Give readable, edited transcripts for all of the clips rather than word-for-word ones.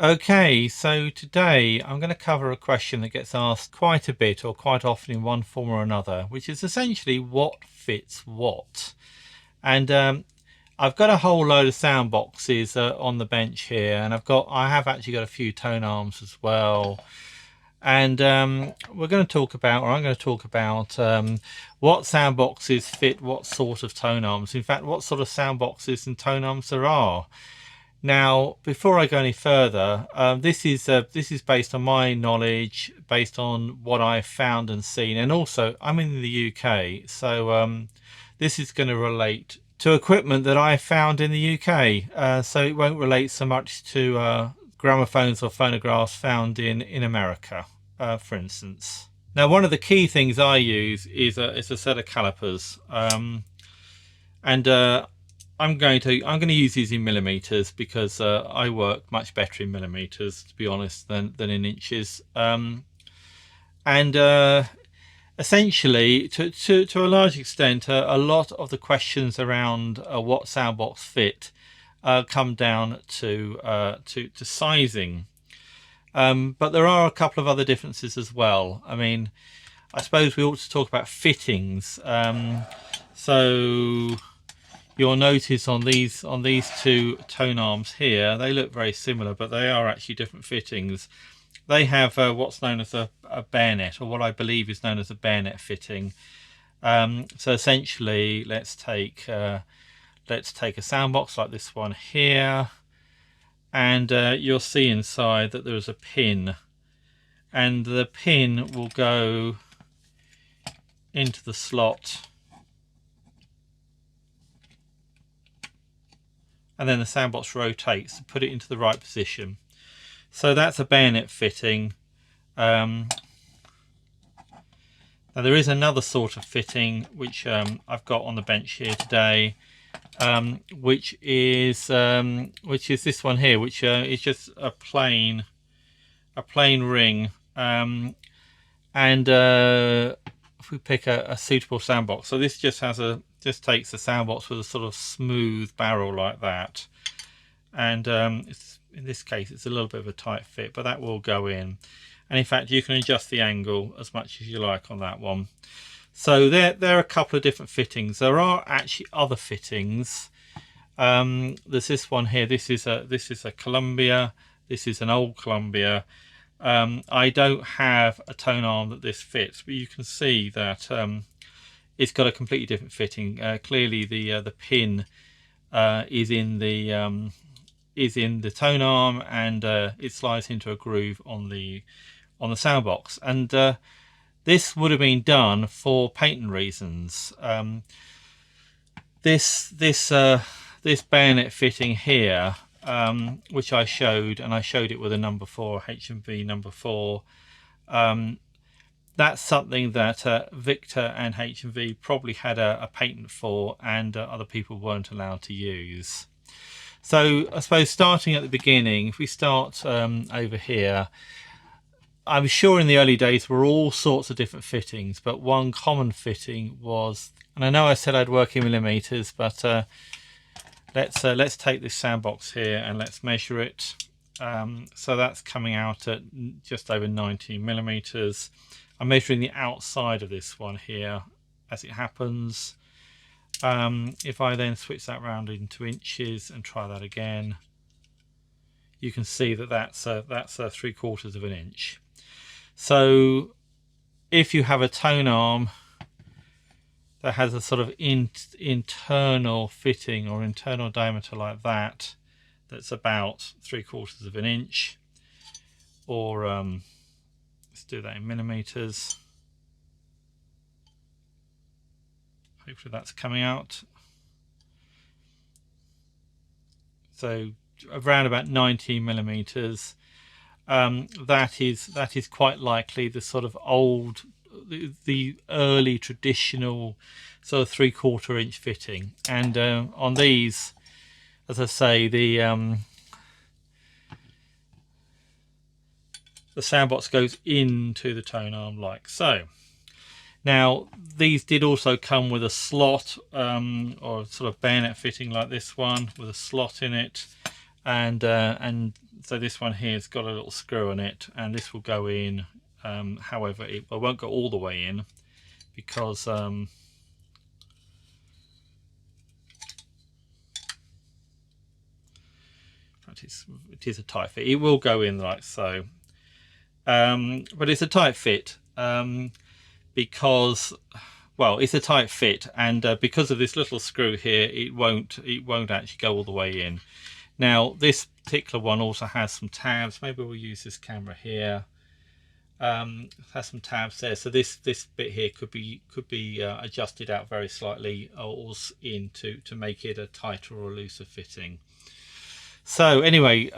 Okay, so today I'm going to cover a question that gets asked quite a bit or quite often in one form or another, which is essentially what fits what. And I've got a whole load of sound boxes on the bench here, and I have actually got a few tone arms as well. And we're going to talk about, or I'm going to talk about, what sound boxes fit what sort of tone arms. In fact, what sort of sound boxes and tone arms there are. Now, before I go any further, this is based on my knowledge, based on what I've found and seen, and also I'm in the UK, so this is going to relate to equipment that I found in the UK. So it won't relate so much to gramophones or phonographs found in America, for instance. Now, one of the key things I use is a set of calipers, and I'm going to use these in millimeters because I work much better in millimeters, to be honest, than in inches. Essentially, to a large extent, a lot of the questions around what soundbox fit come down to sizing. But there are a couple of other differences as well. I mean, I suppose we ought to talk about fittings. So you'll notice on these two tone arms here, they look very similar, but they are actually different fittings. They have what's known as a bayonet, or what I believe is known as a bayonet fitting. So essentially, let's take a sound box like this one here, and you'll see inside that there is a pin, and the pin will go into the slot, and then the soundbox rotates to put it into the right position. So that's a bayonet fitting. Now there is another sort of fitting which I've got on the bench here today, which is this one here, which is just a plain ring. And if we pick a suitable soundbox, so this just takes a soundbox with a sort of smooth barrel like that, and in this case it's a little bit of a tight fit, but that will go in. And in fact, you can adjust the angle as much as you like on that one. So there are a couple of different fittings. There are actually other fittings. There's this one here. This is a Columbia. This is an old Columbia. I don't have a tone arm that this fits, but you can see that it's got a completely different fitting. Clearly, the pin is in the tone arm, and it slides into a groove on the soundbox. And this would have been done for patent reasons. This bayonet fitting here, which I showed, and I showed it with a number 4, H&V number 4. That's something that Victor and H&V probably had a patent for, and other people weren't allowed to use. So I suppose starting at the beginning, if we start over here, I'm sure in the early days there were all sorts of different fittings, but one common fitting was, and I know I said I'd work in millimeters, but let's take this soundbox here and let's measure it. So that's coming out at just over 19 millimeters. I'm measuring the outside of this one here as it happens. If I then switch that round into inches and try that again, you can see that that's 3/4 of an inch. So if you have a tone arm that has a sort of internal fitting or internal diameter like that, that's about 3/4 of an inch, or let's do that in millimeters. Hopefully that's coming out. So around about 19 millimeters. That is quite likely the sort of old, the early traditional sort of 3/4 inch fitting. And on these, as I say, the soundbox goes into the tone arm like so. Now these did also come with a slot, or sort of bayonet fitting like this one with a slot in it, and So this one here has got a little screw in it, and this will go in. However, it won't go all the way in because it is a tight fit. It will go in like so, but it's a tight fit because, well, it's a tight fit, and because of this little screw here, it won't actually go all the way in. Now this particular one also has some tabs. Maybe we'll use this camera here. Has some tabs there, so this bit here could be adjusted out very slightly or in to make it a tighter or looser fitting. So anyway,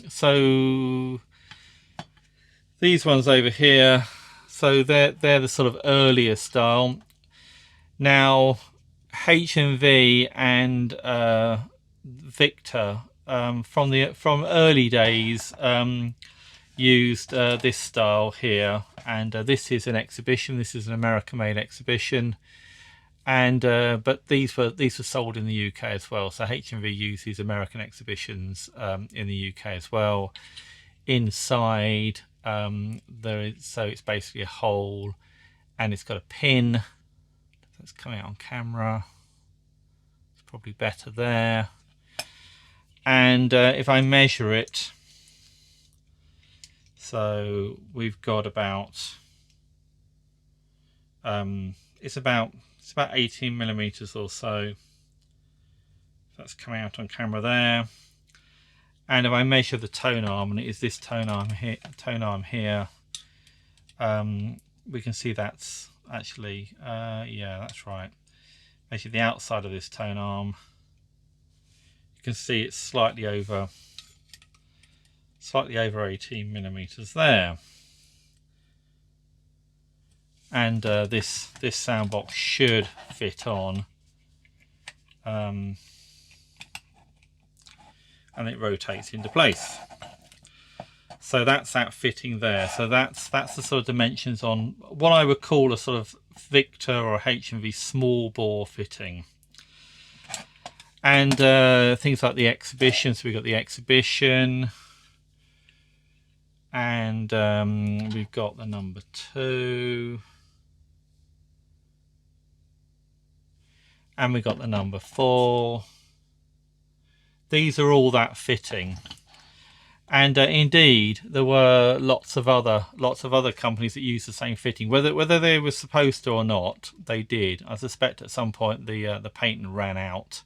so these ones over here, so they're the sort of earlier style. Now H&V and Victor from early days used this style here, and this is an exhibition. This is an American-made exhibition, and but these were sold in the UK as well. So H&V uses American exhibitions in the UK as well. Inside there is, so it's basically a hole, and it's got a pin that's coming out on camera. It's probably better there. And if I measure it, so we've got about it's about 18 millimeters or so. That's coming out on camera there. And if I measure the tone arm, and it is this tone arm here, we can see that's actually yeah, that's right. Measure the outside of this tone arm. You can see it's slightly over 18 millimeters there. And this soundbox should fit on, and it rotates into place. So that's that fitting there. So that's the sort of dimensions on what I would call a sort of Victor or H&V small bore fitting. And things like the exhibition. So we've got the exhibition, and we've got the number 2, and we've got the number 4. These are all that fitting. And indeed, there were lots of other companies that used the same fitting. Whether they were supposed to or not, they did. I suspect at some point the patent ran out,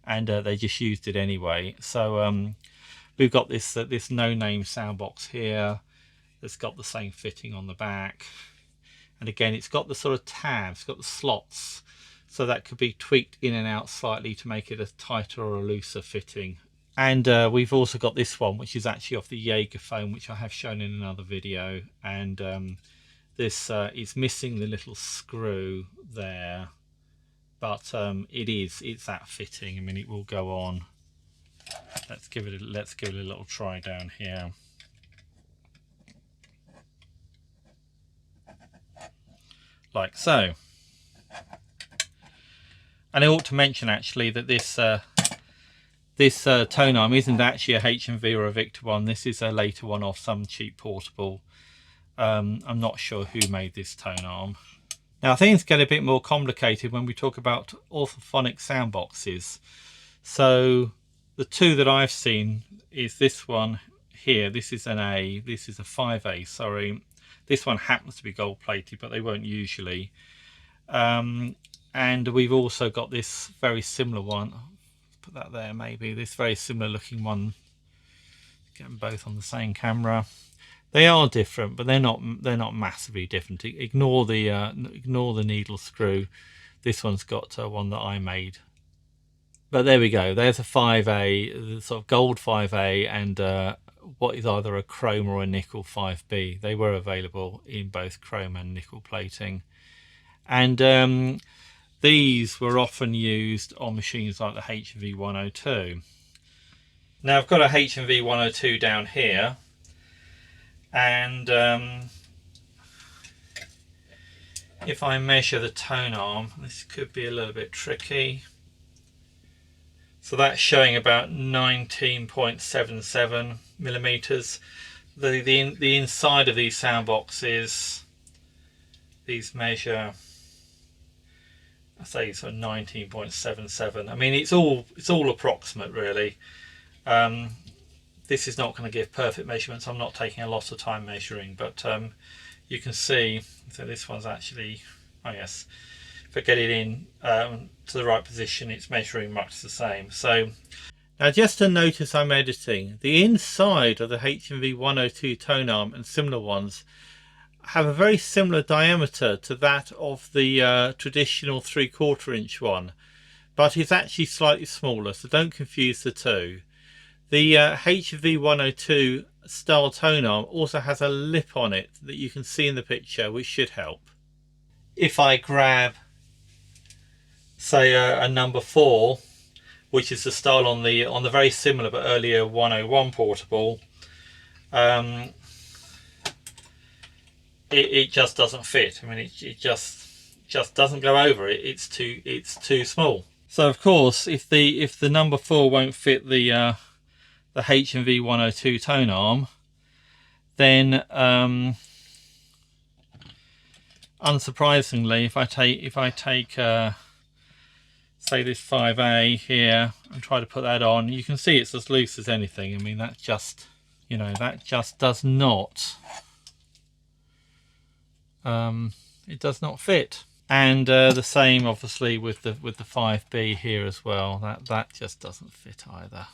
and they just used it anyway. So we've got this no-name soundbox here that's got the same fitting on the back, and again, it's got the sort of tabs, it's got the slots, so that could be tweaked in and out slightly to make it a tighter or a looser fitting. And we've also got this one, which is actually off the Gramophone, which I have shown in another video. And this is missing the little screw there, but it's that fitting. I mean, it will go on. Let's give it a little try down here. Like so. And I ought to mention actually that this tone arm isn't actually a H&V or a Victor one. This is a later one off some cheap portable. I'm not sure who made this tone arm. Now things get a bit more complicated when we talk about orthophonic soundboxes. So the two that I've seen is this one here. This is an A. This is a 5A. Sorry, this one happens to be gold plated, but they won't usually. And we've also got this very similar one. Put that there, maybe this very similar looking one. Get them both on the same camera. They are different, but they're not massively different. Ignore the needle screw. This one's got one that I made. But there we go. There's a 5A, the sort of gold 5A, and what is either a chrome or a nickel 5B. They were available in both chrome and nickel plating, and these were often used on machines like the H&V 102. Now I've got a H&V 102 down here, and if I measure the tone arm, this could be a little bit tricky. So that's showing about 19.77 millimeters. The inside of these sound boxes, these measure, I say, sort of 19.77. I mean, it's all approximate, really. This is not going to give perfect measurements. I'm not taking a lot of time measuring, but you can see. So this one's actually, oh yes, if I get it in to the right position, it's measuring much the same. So now, just to notice, I'm editing. The inside of the HMV 102 tone arm and similar ones have a very similar diameter to that of the traditional 3/4 inch one, but it's actually slightly smaller, so don't confuse the two. The HMV 102 style tone arm also has a lip on it that you can see in the picture, which should help. If I grab, say, a number 4, which is the style on the very similar but earlier 101 portable, it just doesn't fit. I mean, it just doesn't go over. It's too small. So of course, if the number 4 won't fit the HMV 102 tone arm, then unsurprisingly, if I take say this 5A here and try to put that on, you can see it's as loose as anything. I mean, that just, you know, that just does not it does not fit. And the same obviously with the 5B here as well. That just doesn't fit either.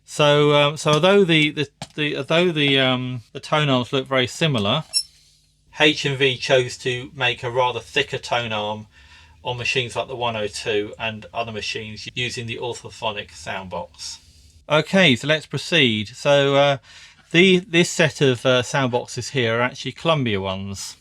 So so although the tone arms look very similar, HMV chose to make a rather thicker tone arm on machines like the 102 and other machines using the orthophonic soundbox. Okay, so let's proceed. So this set of soundboxes here are actually Columbia ones.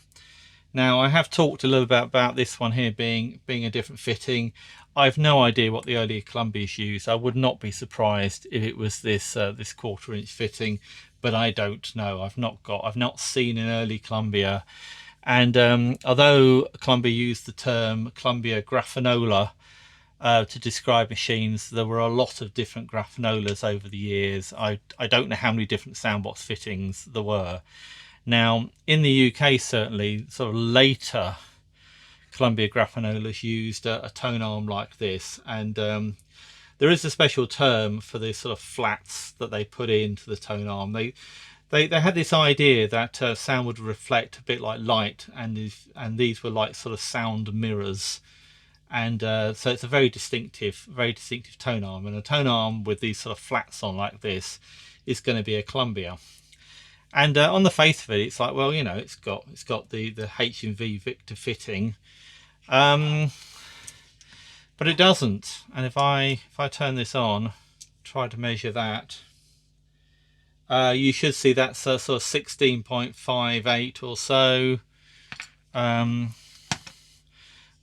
Now, I have talked a little bit about this one here being a different fitting. I've no idea what the earlier Columbias used. I would not be surprised if it was this 1/4 inch fitting, but I don't know. I've not seen an early Columbia. And although Columbia used the term Columbia Graphonola to describe machines, there were a lot of different Graphonolas over the years. I don't know how many different soundbox fittings there were. Now, in the UK, certainly, sort of later Columbia Graphonolas used a tone arm like this, and there is a special term for the sort of flats that they put into the tone arm. They had this idea that sound would reflect a bit like light, and these were like sort of sound mirrors, and so it's a very distinctive tone arm. And a tone arm with these sort of flats on like this is going to be a Columbia. And on the face of it, it's like, well, you know, it's got the HMV Victor fitting, but it doesn't. And if I turn this on, try to measure that, you should see that's sort of 16.58 or so,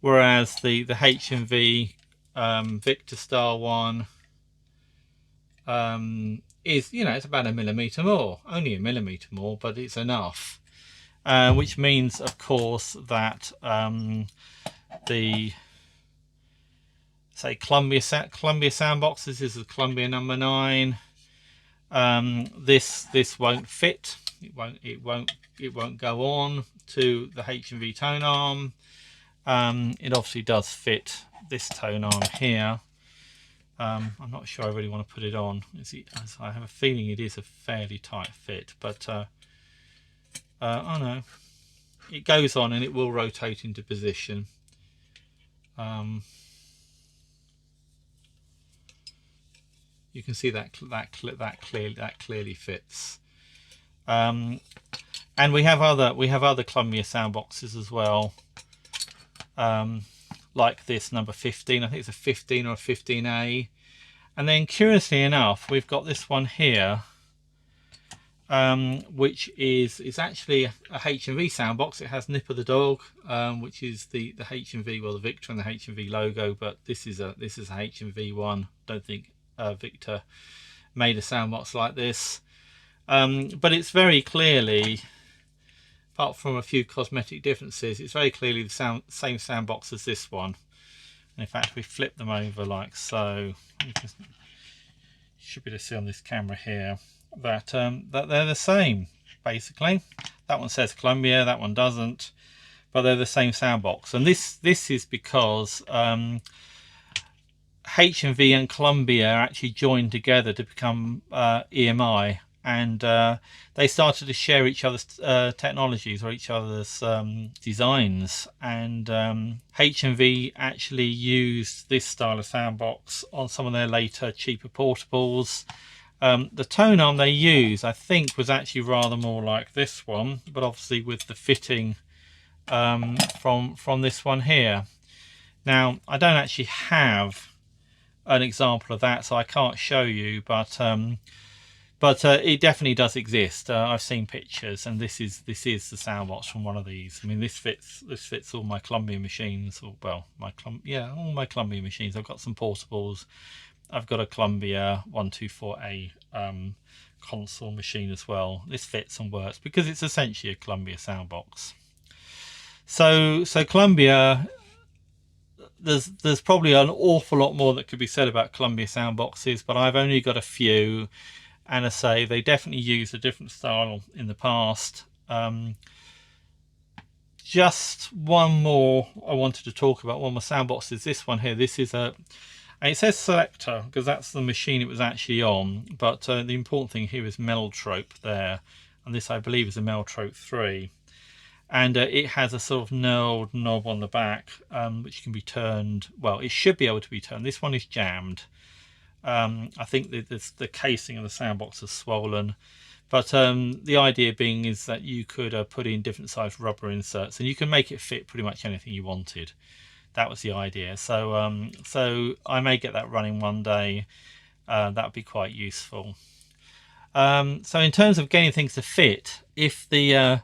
whereas the HMV Victor style one is, you know, it's about 1 millimeter more, only 1 millimeter more, but it's enough, which means, of course, that the, say, Columbia soundbox, this is the Columbia number 9, this won't fit. It won't go on to the HMV tone arm. It obviously does fit this tone arm here. I'm not sure I really want to put it on. I have a feeling it is a fairly tight fit, but oh no, it goes on and it will rotate into position. You can see that clearly fits. And we have other Columbia soundboxes as well, like this number 15. I think it's a 15 or a 15A. And then, curiously enough, we've got this one here, which is actually a HMV soundbox. It has Nip of the Dog, which is the HMV, well, the Victor and the HMV logo, but this is a HMV one. Don't think Victor made a soundbox like this, but it's very clearly, apart from a few cosmetic differences, it's very clearly the same soundbox as this one. And in fact, we flip them over like so. You should be able to see on this camera here that that they're the same basically. That one says Columbia, that one doesn't, but they're the same soundbox. And this is because H&V and Columbia actually joined together to become EMI, and they started to share each other's technologies or each other's designs. And H&V actually used this style of soundbox on some of their later cheaper portables. The tone arm they use, I think, was actually rather more like this one, but obviously with the fitting from this one here. Now, I don't actually have an example of that, so I can't show you, but it definitely does exist. I've seen pictures, and this is the soundbox from one of these. I mean, this fits all my Columbia machines, or well, all my Columbia machines. I've got some portables. I've got a Columbia 124A console machine as well. This fits and works because it's essentially a Columbia soundbox. So Columbia, there's probably an awful lot more that could be said about Columbia soundboxes, but I've only got a few, and I say they definitely used a different style in the past. Just one more I wanted to talk about. One more soundbox is this one here. This is and it says Selector because that's the machine it was actually on, but the important thing here is Meltrope there, and this I believe is a Meltrope 3, and it has a sort of knurled knob on the back which can be turned. Well, it should be able to be turned. This one is jammed. I think the casing of the soundbox is swollen, but the idea being is that you could put in different sized rubber inserts and you can make it fit pretty much anything you wanted. That was the idea. So so I may get that running one day. That would be quite useful. So in terms of getting things to fit, if the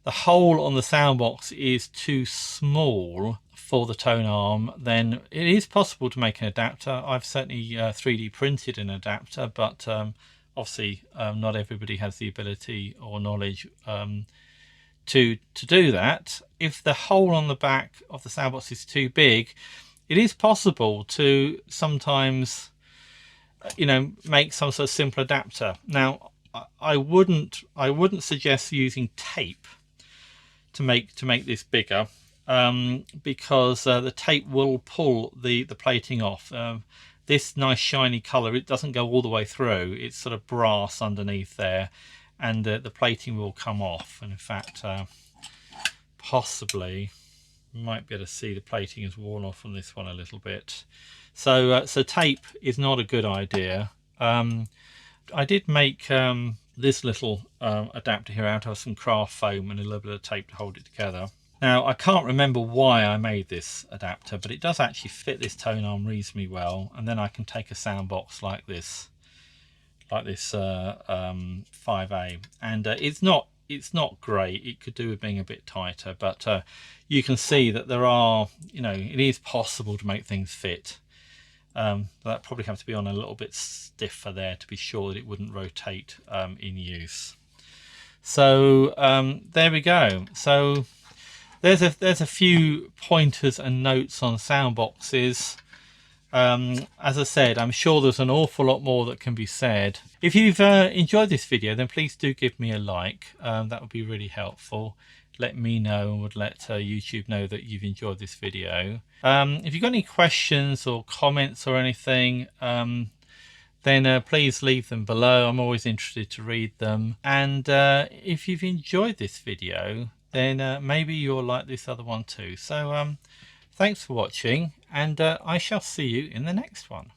hole on the soundbox is too small for the tone arm, then it is possible to make an adapter. I've certainly 3D printed an adapter, but obviously not everybody has the ability or knowledge to do that. If the hole on the back of the soundbox is too big, it is possible to sometimes make some sort of simple adapter. Now I wouldn't suggest using tape to make this bigger, because the tape will pull the plating off. This nice shiny color, it doesn't go all the way through. It's sort of brass underneath there, and the plating will come off. And in fact, possibly you might be able to see the plating is worn off on this one a little bit. So tape is not a good idea. I did make this little adapter here out of some craft foam and a little bit of tape to hold it together. Now I can't remember why I made this adapter, but it does actually fit this tone arm reasonably well, and then I can take a soundbox like this 5A, and it's not great. It could do with being a bit tighter, but you can see that there are, it is possible to make things fit. That probably have to be on a little bit stiffer there to be sure that it wouldn't rotate in use. So there we go. So there's a few pointers and notes on soundboxes. As I said, I'm sure there's an awful lot more that can be said. If you've enjoyed this video, then please do give me a like. That would be really helpful. Let me know, and would let YouTube know that you've enjoyed this video. If you've got any questions or comments or anything, then please leave them below. I'm always interested to read them. And if you've enjoyed this video, then maybe you'll like this other one too. So thanks for watching, and I shall see you in the next one.